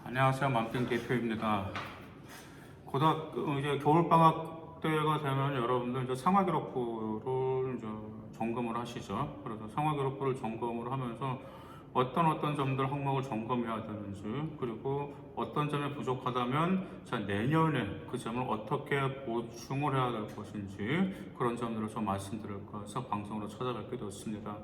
안녕하세요. 맘땡 대표입니다. 이제 겨울방학 때가 되면 여러분들 이제 생활기록부를 이제 점검을 하시죠. 그래서 생활기록부를 점검을 하면서 어떤 점들 항목을 점검해야 되는지, 그리고 어떤 점이 부족하다면 자, 내년에 그 점을 어떻게 보충을 해야 될 것인지 그런 점들을 좀 말씀드릴까 해서 방송으로 찾아뵙게 되었습니다.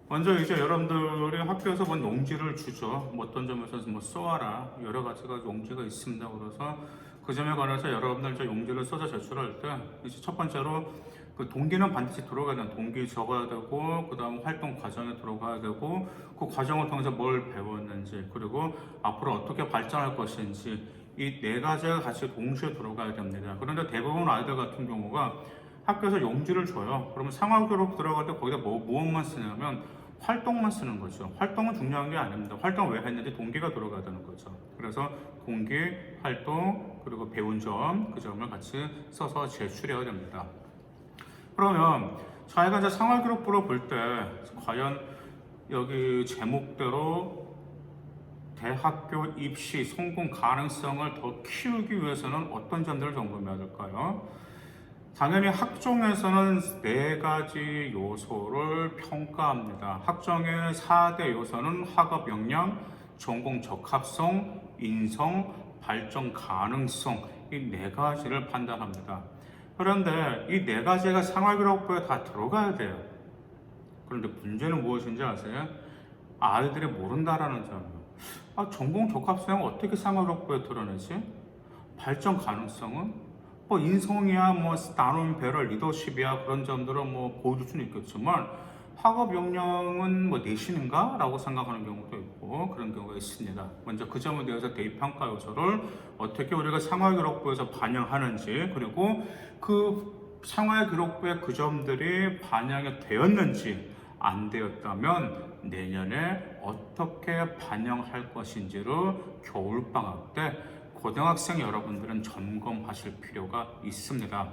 먼저 이제 여러분들이 학교에서 본 용지를 주죠. 뭐 어떤 점에서 뭐 써와라, 여러 가지가 용지가 있습니다. 그래서 그 점에 관해서 여러분들 이제 용지를 써서 제출할 때 이제 첫 번째로 그 동기는 반드시 들어가야 되는 동기 적어야 되고, 그 다음 활동 과정에 들어가야 되고, 그 과정을 통해서 뭘 배웠는지, 그리고 앞으로 어떻게 발전할 것인지, 이 네 가지가 같이 동시에 들어가야 됩니다. 그런데 대부분 아이들 같은 경우가 학교에서 용지를 줘요. 그러면 상황교육 들어갈 때 거기다 무엇만 쓰냐면 활동만 쓰는 거죠. 활동은 중요한 게 아닙니다. 활동 왜 했는지 동기가 들어가야 되는 거죠. 그래서 동기, 활동, 그리고 배운 점, 그 점을 같이 써서 제출해야 됩니다. 그러면 저희가 이제 생활기록부로 볼 때 과연 여기 제목대로 대학교 입시 성공 가능성을 더 키우기 위해서는 어떤 점들을 점검해야 될까요? 당연히 학종에서는 네 가지 요소를 평가합니다. 학종의 4대 요소는 학업 역량, 전공 적합성, 인성, 발전 가능성, 이 네 가지를 판단합니다. 그런데 이 네 가지가 생활기록부에 다 들어가야 돼요. 그런데 문제는 무엇인지 아세요? 아이들이 모른다라는 점이에요. 전공 적합성은 어떻게 생활기록부에 드러내지? 발전 가능성은? 뭐 인성이야, 뭐 나눔, 배럴, 리더십이야, 그런 점들은 뭐 보여줄 수는 있겠지만 학업 역량은 뭐 내신인가? 라고 생각하는 경우도 있고 그런 경우가 있습니다. 먼저 그 점에 대해서 대입평가 요소를 어떻게 우리가 생활기록부에서 반영하는지, 그리고 그 생활기록부의 그 점들이 반영이 되었는지 안 되었다면 내년에 어떻게 반영할 것인지를 겨울방학 때 고등학생 여러분들은 점검하실 필요가 있습니다.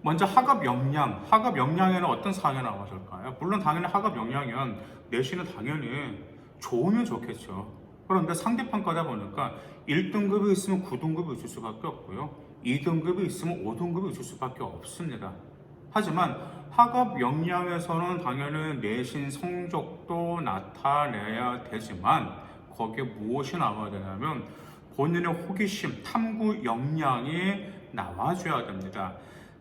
먼저 학업 역량에는 어떤 사항이 나와줄까요? 물론 당연히 학업 역량이면 내신은 당연히 좋으면 좋겠죠. 그런데 상대평가다 보니까 1등급이 있으면 9등급이 있을 수밖에 없고요. 2등급이 있으면 5등급이 있을 수밖에 없습니다. 하지만 학업 역량에서는 당연히 내신 성적도 나타내야 되지만 거기에 무엇이 나와야 되냐면 본인의 호기심, 탐구 역량이 나와줘야 됩니다.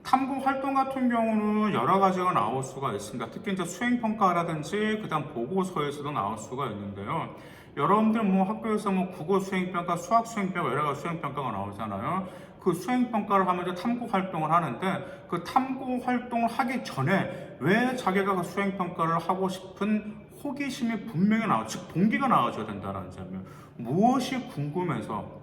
탐구 활동 같은 경우는 여러 가지가 나올 수가 있습니다. 특히 이제 수행평가라든지 그다음 보고서에서도 나올 수가 있는데요. 여러분들 뭐 학교에서 뭐 국어 수행평가, 수학 수행평가, 여러 가지 수행평가가 나오잖아요. 그 수행평가를 하면서 탐구 활동을 하는데 그 탐구 활동을 하기 전에 왜 자기가 그 수행평가를 하고 싶은 호기심이 분명히 즉 동기가 나와줘야 된다는 점이에요. 무엇이 궁금해서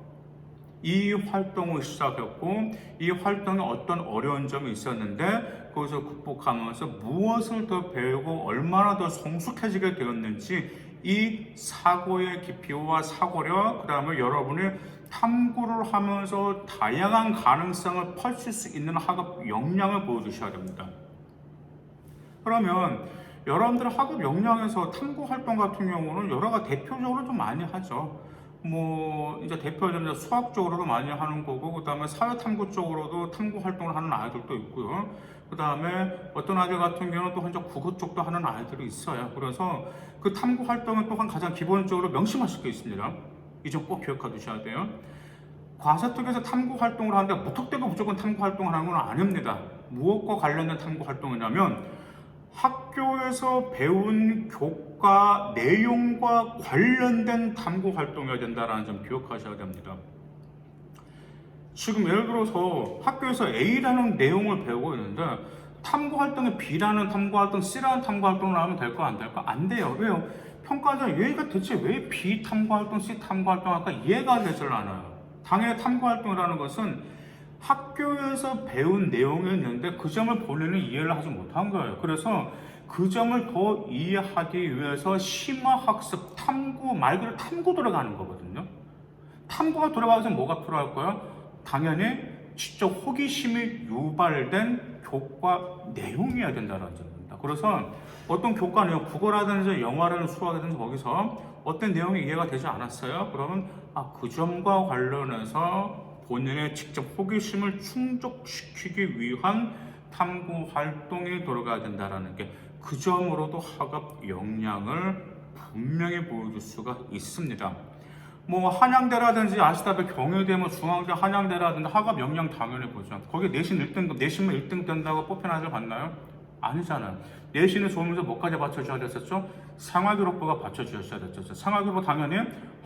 이 활동을 시작했고 이 활동에 어떤 어려운 점이 있었는데 그것을 극복하면서 무엇을 더 배우고 얼마나 더 성숙해지게 되었는지 이 사고의 깊이와 사고력, 그 다음에 여러분이 탐구를 하면서 다양한 가능성을 펼칠 수 있는 학업 역량을 보여주셔야 됩니다. 그러면 여러분들 학업 역량에서 탐구 활동 같은 경우는 여러 가지 대표적으로 좀 많이 하죠. 뭐 이제 대표적으로 수학 쪽으로도 많이 하는 거고, 그 다음에 사회 탐구 쪽으로도 탐구 활동을 하는 아이들도 있고요. 그 다음에 어떤 아이들 같은 경우는 또 혼자 국어 쪽도 하는 아이들이 있어요. 그래서 그 탐구 활동은 또한 가장 기본적으로 명심하실 게 있습니다. 이 점 꼭 기억해 두셔야 돼요. 과사 쪽에서 탐구 활동을 하는데 무턱대고 무조건 탐구 활동을 하는 건 아닙니다. 무엇과 관련된 탐구 활동이냐면 학교에서 배운 교과 내용과 관련된 탐구 활동이어야 된다는 점 기억하셔야 됩니다. 지금 예를 들어서 학교에서 A라는 내용을 배우고 있는데 탐구 활동에 B라는 탐구 활동, C라는 탐구 활동을 하면 될까 안 될까? 안 돼요. 왜요? 평가자 얘가 대체 왜 B 탐구 활동, C 탐구 활동 할까? 이해가 되질 않아요. 당연히 탐구 활동이라는 것은 학교에서 배운 내용이 있는데 그 점을 본인은 이해를 하지 못한 거예요. 그래서 그 점을 더 이해하기 위해서 심화학습, 탐구, 말 그대로 탐구 들어가는 거거든요. 탐구가 들어가서 뭐가 필요할까요? 당연히 직접 호기심이 유발된 교과 내용이어야 된다는 점입니다. 그래서 어떤 교과 내용, 국어라든지 영어라든지 수학이라든지 거기서 어떤 내용이 이해가 되지 않았어요? 그러면 그 점과 관련해서 본인의 직접 호기심을 충족시키기 위한 탐구 활동에 들어가야 된다는 게 그 점으로도 학업 역량을 분명히 보여줄 수가 있습니다. 뭐 한양대라든지 아시다시피 경희대, 뭐 중앙대, 한양대라든지 학업 역량 당연히 보죠. 거기 내신 1등급, 내신만 1등 된다고 뽑힌 아이들 봤나요? 아니잖아요. 내신을 좋으면서 뭐까지 받쳐줘야 됐었죠? 생활기록부가 받쳐주셔야 됐었죠. 생활기록부 당연히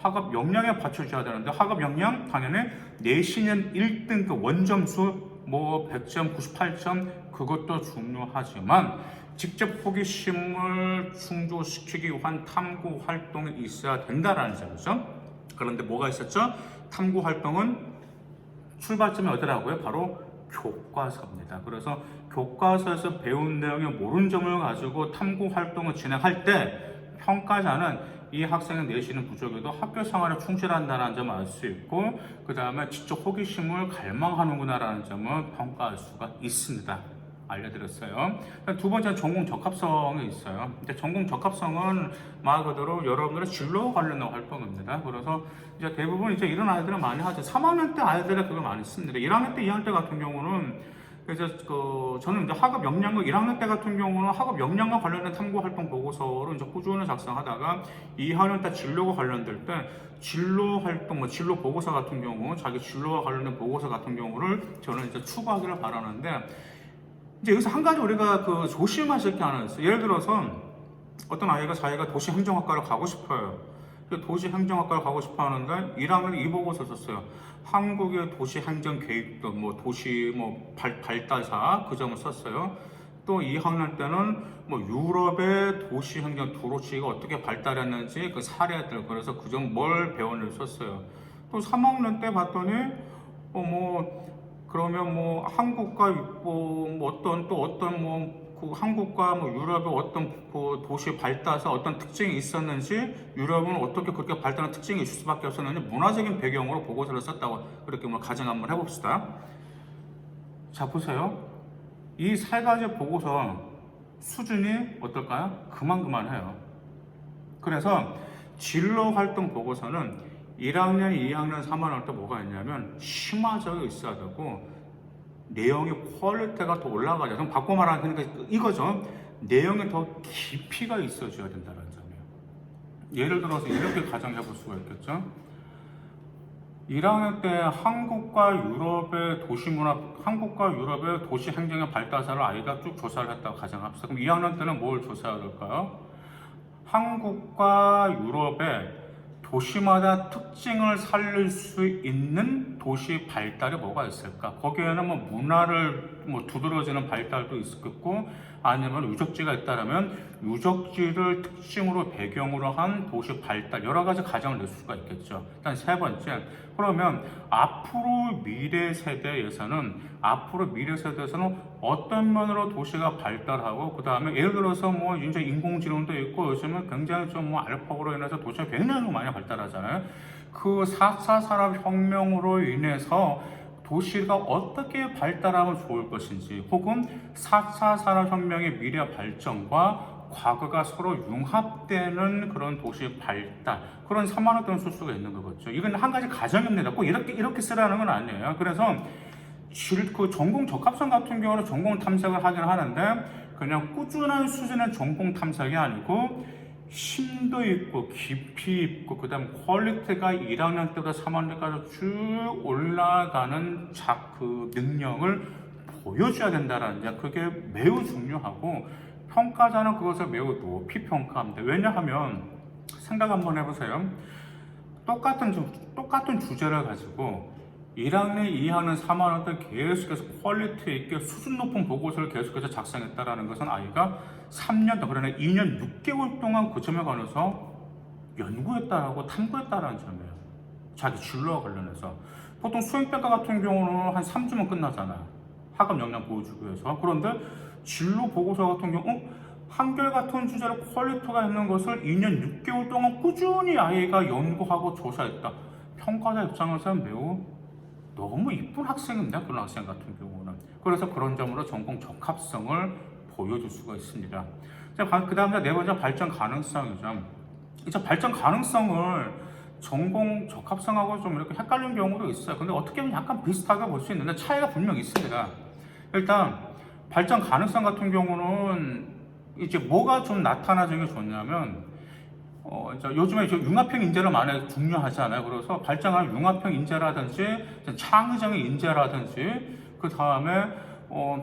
학업 역량에 받쳐줘야 되는데 학업 역량 당연히 내신은 1등급 원점수 뭐 100점, 98점 그것도 중요하지만 직접 호기심을 충족시키기 위한 탐구 활동이 있어야 된다라는 점이죠. 그런데 뭐가 있었죠? 탐구 활동은 출발점이 어디라고요? 바로 교과서입니다. 그래서 교과서에서 배운 내용의 모르는 점을 가지고 탐구 활동을 진행할 때 평가자는 이 학생의 내신은 부족해도 학교 생활에 충실한다는 점을 알 수 있고 그 다음에 직접 호기심을 갈망하는구나라는 점을 평가할 수가 있습니다. 알려드렸어요. 두 번째는 전공 적합성이 있어요. 근데 전공 적합성은 말 그대로 여러분들의 진로와 관련된 활동입니다. 그래서 이제 대부분 이제 이런 아이들은 많이 하죠. 3학년 때 아이들이 그걸 많이 씁니다. 1학년 때, 2학년 때 같은 경우는 그래서 저는 이제 학업 역량과 1학년 때 같은 경우는 학업 역량과 관련된 탐구 활동 보고서를 이제 꾸준히 작성하다가 2학년 때 진로가 관련될 때 진로 활동, 뭐 진로 보고서 같은 경우, 자기 진로와 관련된 보고서 같은 경우를 저는 이제 추구하기를 바라는데. 이제 여기서 한 가지 우리가 조심하실 게 하나 있어요. 예를 들어서 어떤 아이가 자기가 도시행정학과를 가고 싶어요. 도시행정학과를 가고 싶어 하는데 1학년에 이 보고서 썼어요. 한국의 도시행정계획도 뭐 도시 뭐 발달사 그 점을 썼어요. 또 2학년 때는 뭐 유럽의 도시행정 도로시가 어떻게 발달했는지 그 사례들 그래서 그 점 뭘 배웠는지 썼어요. 또 3학년 때 봤더니 그러면 뭐 한국과 뭐 어떤 그 한국과 뭐 유럽의 어떤 그 도시 발달에서 어떤 특징이 있었는지 유럽은 어떻게 그렇게 발달한 특징이 있을 수밖에 없었는지 문화적인 배경으로 보고서를 썼다고 그렇게 뭐 가정 한번 해봅시다. 자 보세요. 이 세 가지 보고서 수준이 어떨까요? 그만해요. 그래서 진로 활동 보고서는 1학년, 2학년, 3학년 때 뭐가 있냐면 심화적이 있어야 되고 내용의 퀄리티가 더 올라가죠. 그럼 바꿔 말하는 그러니까 이거죠. 내용에 더 깊이가 있어줘야 된다는 점이에요. 예를 들어서 이렇게 가정해 볼 수가 있겠죠. 1학년 때 한국과 유럽의 도시 행정의 발달사를 아이가 쭉 조사를 했다고 가정합시다. 그럼 2학년 때는 뭘 조사해야 될까요? 한국과 유럽의 도시마다 특징을 살릴 수 있는 도시 발달이 뭐가 있을까? 거기에는 뭐 문화를 두드러지는 발달도 있겠고, 아니면 유적지가 있다면 유적지를 특징으로 배경으로 한 도시 발달 여러 가지 가정을 낼 수가 있겠죠. 일단 세 번째, 그러면 앞으로 미래 세대에서는 어떤 면으로 도시가 발달하고 그 다음에 예를 들어서 뭐 이제 인공지능도 있고 요즘은 굉장히 좀 뭐 알파고로 인해서 도시가 굉장히 많이 발달하잖아요. 그 4차 산업혁명으로 인해서 도시가 어떻게 발달하면 좋을 것인지 혹은 4차 산업혁명의 미래 발전과 과거가 서로 융합되는 그런 도시 발달 그런 3만원 돈 쓸 수가 있는 거겠죠. 이건 한 가지 가정입니다. 꼭 이렇게 쓰라는 건 아니에요. 그래서 그 전공 적합성 같은 경우는 전공 탐색을 하긴 하는데 그냥 꾸준한 수준의 전공 탐색이 아니고 심도 있고 깊이 있고 그 다음 퀄리티가 1학년 때부터 3학년 때까지 쭉 올라가는 그 능력을 보여줘야 된다는 게 그게 매우 중요하고 평가자는 그것을 매우 높이 평가합니다. 왜냐하면 생각 한번 해보세요. 똑같은 주제를 가지고 1학년, 2학년, 3학년 때 계속해서 퀄리티 있게 수준 높은 보고서를 계속해서 작성했다는 것은 아이가 3년, 그러나 2년 6개월 동안 그 점에 관해서 연구했다라고 탐구했다라는 점이에요. 자기 진로와 관련해서. 보통 수행평가 같은 경우는 한 3주면 끝나잖아요. 학업 역량 보여주기 위해서. 그런데 진로 보고서 같은 경우 한결같은 주제로 퀄리티가 있는 것을 2년 6개월 동안 꾸준히 아이가 연구하고 조사했다. 평가자 입장에서는 매우 너무 이쁜 학생입니다. 그런 학생 같은 경우는. 그래서 그런 점으로 전공 적합성을 보여줄 수가 있습니다. 그 다음에 네 번째 발전 가능성이죠. 이제 발전 가능성을 전공 적합성하고 좀 이렇게 헷갈리는 경우도 있어요. 근데 어떻게 보면 약간 비슷하게 볼 수 있는데 차이가 분명히 있습니다. 일단 발전 가능성 같은 경우는 이제 뭐가 좀 나타나는 게 좋냐면 이제 요즘에 융합형 인재를 많이 중요하잖아요. 그래서 발전하는 융합형 인재라든지 창의적인 인재라든지 그 다음에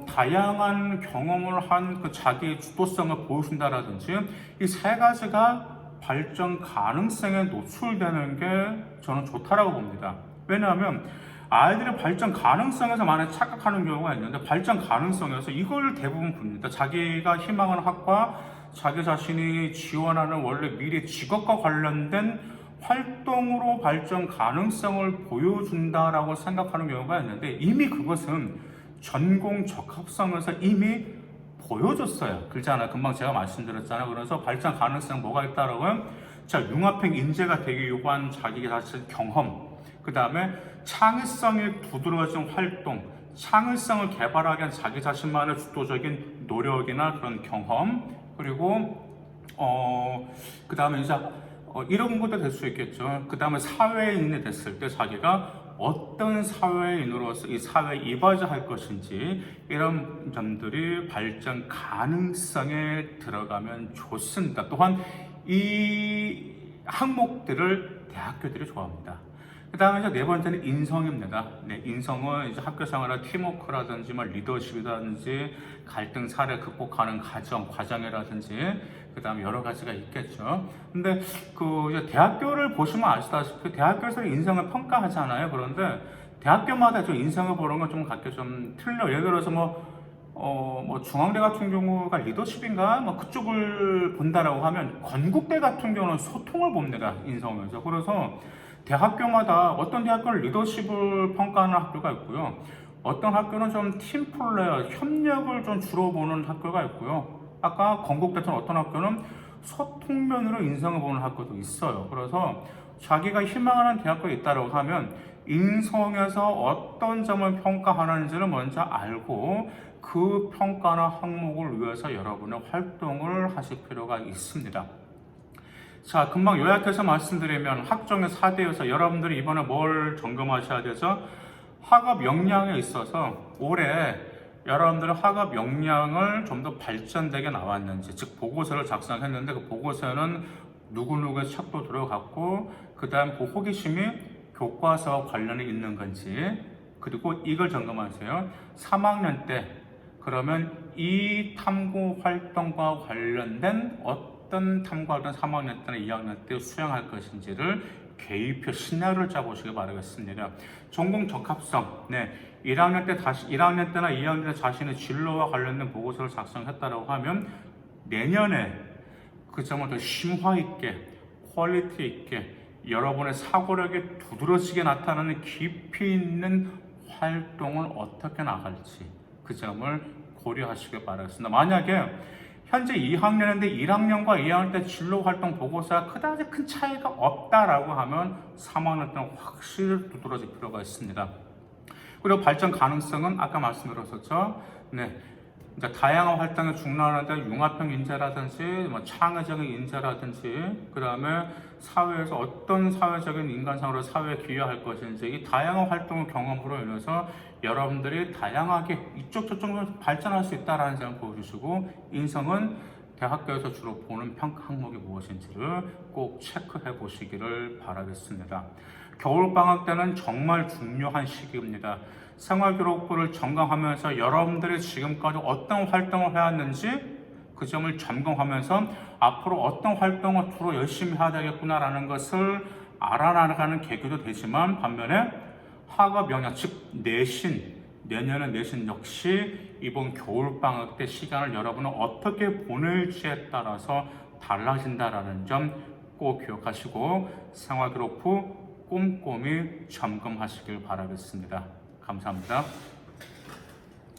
다양한 경험을 한 그 자기의 주도성을 보여준다라든지 이 세 가지가 발전 가능성에 노출되는 게 저는 좋다라고 봅니다. 왜냐하면 아이들의 발전 가능성에서 많이 착각하는 경우가 있는데 발전 가능성에서 이걸 대부분 봅니다. 자기가 희망하는 학과, 자기 자신이 지원하는 원래 미래 직업과 관련된 활동으로 발전 가능성을 보여준다라고 생각하는 경우가 있는데 이미 그것은 전공 적합성에서 이미 보여줬어요. 그렇잖아요. 금방 제가 말씀드렸잖아요. 그래서 발전 가능성 뭐가 있다라고요? 자, 융합형 인재가 되기 위한 자기 자신 경험, 그 다음에 창의성이 두드러진 활동, 창의성을 개발하기 위한 자기 자신만의 주도적인 노력이나 그런 경험, 그리고 그 다음에 이제 이런 것도 될 수 있겠죠. 그 다음에 사회인이 됐을 때 자기가 어떤 사회인으로서 이 사회에 이바지할 것인지 이런 점들이 발전 가능성에 들어가면 좋습니다. 또한 이 항목들을 대학교들이 좋아합니다. 그 다음에 이제 네 번째는 인성입니다. 네, 인성은 이제 학교 생활의 팀워크라든지 리더십이라든지 갈등 사례 극복하는 과정이라든지 그 다음에 여러 가지가 있겠죠. 근데 그 이제 대학교를 보시면 아시다시피 대학교에서 인성을 평가하잖아요. 그런데 대학교마다 좀 인성을 보는 건 좀 각기 좀 틀려요. 예를 들어서 중앙대 같은 경우가 리더십인가 그쪽을 본다라고 하면 건국대 같은 경우는 소통을 봅니다. 인성에서. 그래서 대학교마다 어떤 대학교는 리더십을 평가하는 학교가 있고요. 어떤 학교는 좀 팀플레이어, 협력을 좀 주로 보는 학교가 있고요. 아까 건국대처럼 어떤 학교는 소통면으로 인성을 보는 학교도 있어요. 그래서 자기가 희망하는 대학교에 있다고 하면 인성에서 어떤 점을 평가하는지를 먼저 알고 그 평가나 항목을 위해서 여러분의 활동을 하실 필요가 있습니다. 자, 금방 요약해서 말씀드리면 학종의 4대에서 여러분들이 이번에 뭘 점검하셔야 되죠? 학업 역량에 있어서 올해 여러분들의 학업 역량을 좀 더 발전되게 나왔는지, 즉 보고서를 작성했는데 그 보고서는 누구누구의 책도 들어갔고 그 다음 그 호기심이 교과서와 관련이 있는 건지, 그리고 이걸 점검하세요. 3학년 때 그러면 이 탐구 활동과 관련된 어떤 탐구 활동 3학년 때나 2학년 때 수행할 것인지를 계획표 시나리오를 짜보시기 바라겠습니다. 전공 적합성, 1학년 때나 2학년 때 자신의 진로와 관련된 보고서를 작성했다고 하면 내년에 그 점을 더 심화 있게, 퀄리티 있게 여러분의 사고력이 두드러지게 나타나는 깊이 있는 활동을 어떻게 나갈지 그 점을 고려하시기 바라겠습니다. 만약에 현재 2학년인데 1학년과 2학년 때 진로 활동 보고서가 그다지 큰 차이가 없다라고 하면 3학년 때는 확실히 두드러질 필요가 있습니다. 그리고 발전 가능성은 아까 말씀드렸었죠. 이제 다양한 활동에 중요하는데 융합형 인재라든지 창의적인 인재라든지 그 다음에 사회에서 어떤 사회적인 인간상으로 사회에 기여할 것인지 이 다양한 활동의 경험으로 인해서 여러분들이 다양하게 이쪽 저쪽으로 발전할 수 있다는 점을 보여주시고, 인성은 대학교에서 주로 보는 평가 항목이 무엇인지를 꼭 체크해 보시기를 바라겠습니다. 겨울방학 때는 정말 중요한 시기입니다. 생활기록부를 점검하면서 여러분들이 지금까지 어떤 활동을 해왔는지 그 점을 점검하면서 앞으로 어떤 활동을 주로 열심히 해야 되겠구나라는 것을 알아나가는 계기도 되지만, 반면에 학업 역량, 즉 내년의 내신 역시 이번 겨울방학 때 시간을 여러분은 어떻게 보낼지에 따라서 달라진다라는 점 꼭 기억하시고 생활기록부 꼼꼼히 점검하시길 바라겠습니다. 감사합니다.